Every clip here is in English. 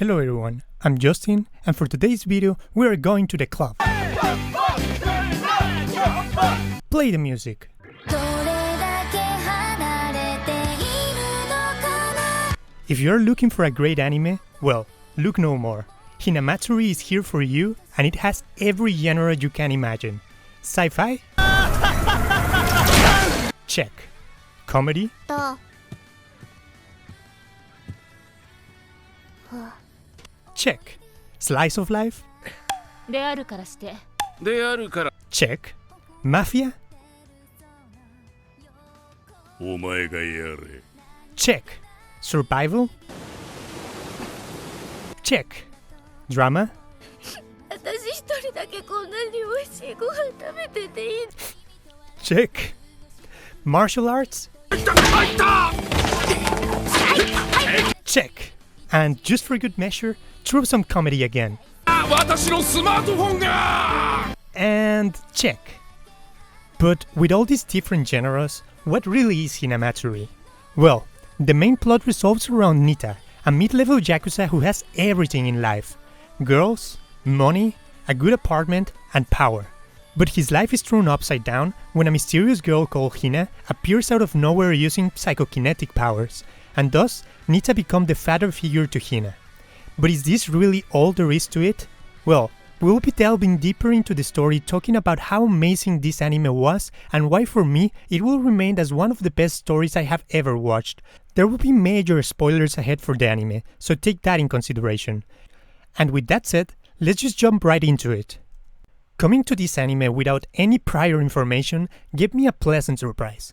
Hello everyone, I'm Justin, and for today's video we are going to the club. Play the music. If you're looking for a great anime, well, look no more. Hinamatsuri is here for you, and it has every genre you can imagine. Sci-fi? Check. Comedy? Check. Slice of life? Check. Mafia? Check. Survival? Check. Drama? Check. Martial arts? Check. And just for good measure, throw some comedy again. And check. But with all these different genres, what really is Hinamatsuri? Well, the main plot revolves around Nita, a mid-level yakuza who has everything in life. Girls, money, a good apartment, and power. But his life is thrown upside down when a mysterious girl called Hina appears out of nowhere using psychokinetic powers, and thus Nita becomes the father figure to Hina. But is this really all there is to it? Well, we will be delving deeper into the story, talking about how amazing this anime was and why for me it will remain as one of the best stories I have ever watched. There will be major spoilers ahead for the anime, so take that in consideration. And with that said, let's just jump right into it. Coming to this anime without any prior information gave me a pleasant surprise.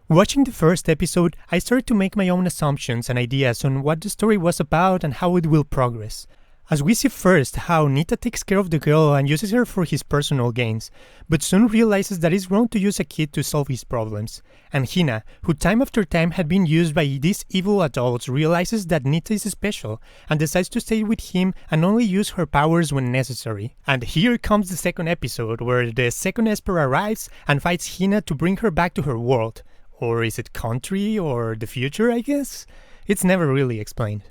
Watching the first episode, I started to make my own assumptions and ideas on what the story was about and how it will progress. As we see first how Nita takes care of the girl and uses her for his personal gains, but soon realizes that it's wrong to use a kid to solve his problems. And Hina, who time after time had been used by these evil adults, realizes that Nita is special and decides to stay with him and only use her powers when necessary. And here comes the second episode, where the second Esper arrives and fights Hina to bring her back to her world. Or is it country or the future, I guess? It's never really explained.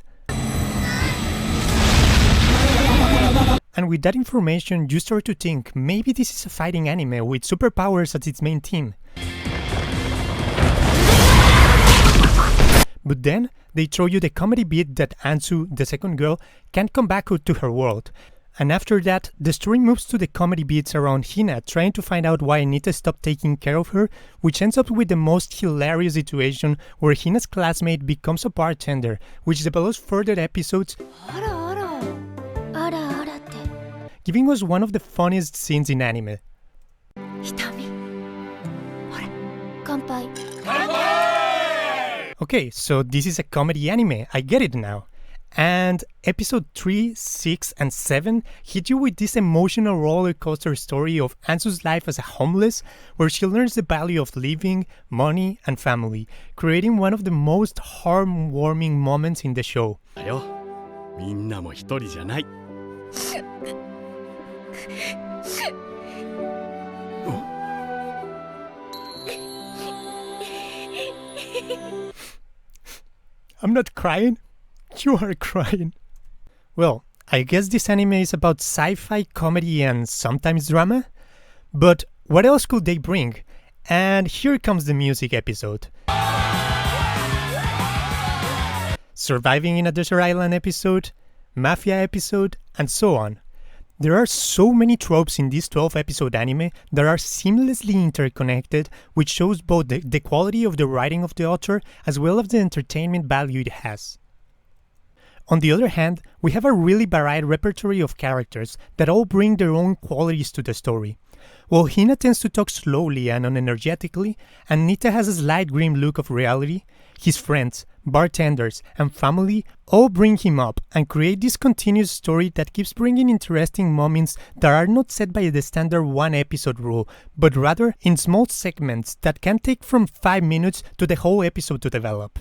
And with that information, you start to think maybe this is a fighting anime with superpowers as its main theme. But then, they throw you the comedy beat that Ansu, the second girl, can't come back to her world. And after that, the story moves to the comedy beats around Hina trying to find out why Nita stopped taking care of her, which ends up with the most hilarious situation where Hina's classmate becomes a bartender, which develops further episodes, giving us one of the funniest scenes in anime. Okay, so this is a comedy anime, I get it now. And episode 3, 6, and 7 hit you with this emotional roller coaster story of Ansu's life as a homeless, where she learns the value of living, money, and family, creating one of the most heartwarming moments in the show. I'm not crying. You are crying. Well, I guess this anime is about sci-fi, comedy, and sometimes drama. But what else could they bring? And here comes the music episode. Surviving in a desert island episode, mafia episode, and so on. There are so many tropes in this 12-episode anime that are seamlessly interconnected, which shows both the quality of the writing of the author as well as the entertainment value it has. On the other hand, we have a really varied repertoire of characters that all bring their own qualities to the story. While Hina tends to talk slowly and unenergetically, and Nita has a slight grim look of reality, his friends, bartenders, and family all bring him up and create this continuous story that keeps bringing interesting moments that are not set by the standard one-episode rule, but rather in small segments that can take from 5 minutes to the whole episode to develop.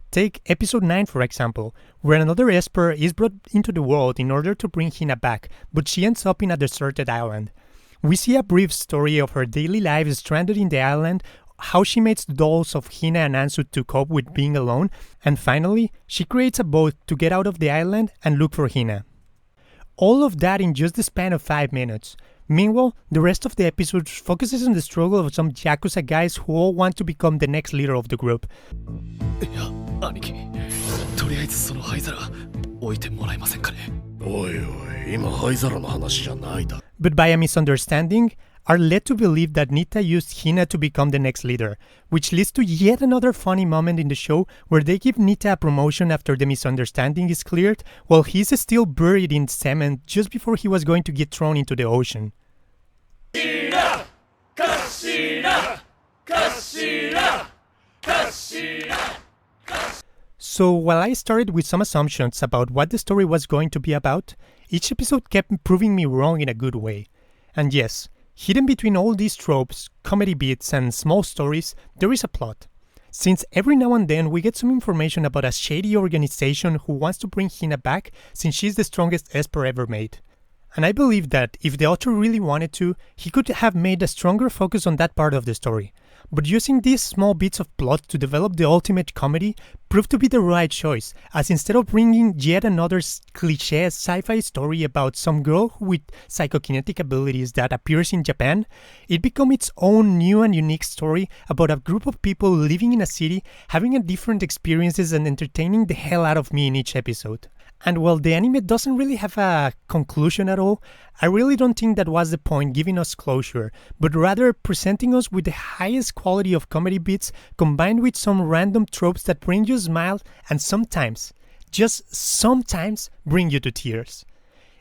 Take episode 9 for example, where another Esper is brought into the world in order to bring Hina back, but she ends up in a deserted island. We see a brief story of her daily life stranded in the island how she makes dolls of Hina and Ansu to cope with being alone, and finally, she creates a boat to get out of the island and look for Hina. All of that in just the span of 5 minutes. Meanwhile, the rest of the episode focuses on the struggle of some Yakuza guys who all want to become the next leader of the group. いや、兄貴、とりあえずその灰皿置いてもらえませんかね。おいおい、今灰皿の話じゃないだ。But by a misunderstanding, are led to believe that Nita used Hina to become the next leader, which leads to yet another funny moment in the show where they give Nita a promotion after the misunderstanding is cleared, while he's still buried in cement just before he was going to get thrown into the ocean. Kashira! Kashira! Kashira! Kashira! So while I started with some assumptions about what the story was going to be about, each episode kept proving me wrong in a good way. And yes, hidden between all these tropes, comedy beats, and small stories, there is a plot. Since every now and then we get some information about a shady organization who wants to bring Hina back since she's the strongest Esper ever made. And I believe that if the author really wanted to, he could have made a stronger focus on that part of the story. But using these small bits of plot to develop the ultimate comedy proved to be the right choice, as instead of bringing yet another cliché sci-fi story about some girl with psychokinetic abilities that appears in Japan, it became its own new and unique story about a group of people living in a city, having a different experiences and entertaining the hell out of me in each episode. And while the anime doesn't really have a conclusion at all, I really don't think that was the point giving us closure, but rather presenting us with the highest quality of comedy beats combined with some random tropes that bring you a smile and sometimes, just sometimes, bring you to tears.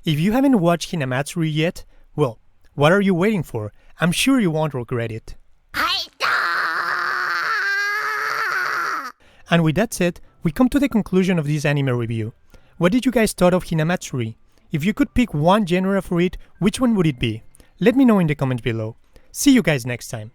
If you haven't watched Hinamatsuri yet, well, what are you waiting for? I'm sure you won't regret it. And with that said, we come to the conclusion of this anime review. What did you guys thought of Hinamatsuri? If you could pick one genre for it, which one would it be? Let me know in the comments below. See you guys next time.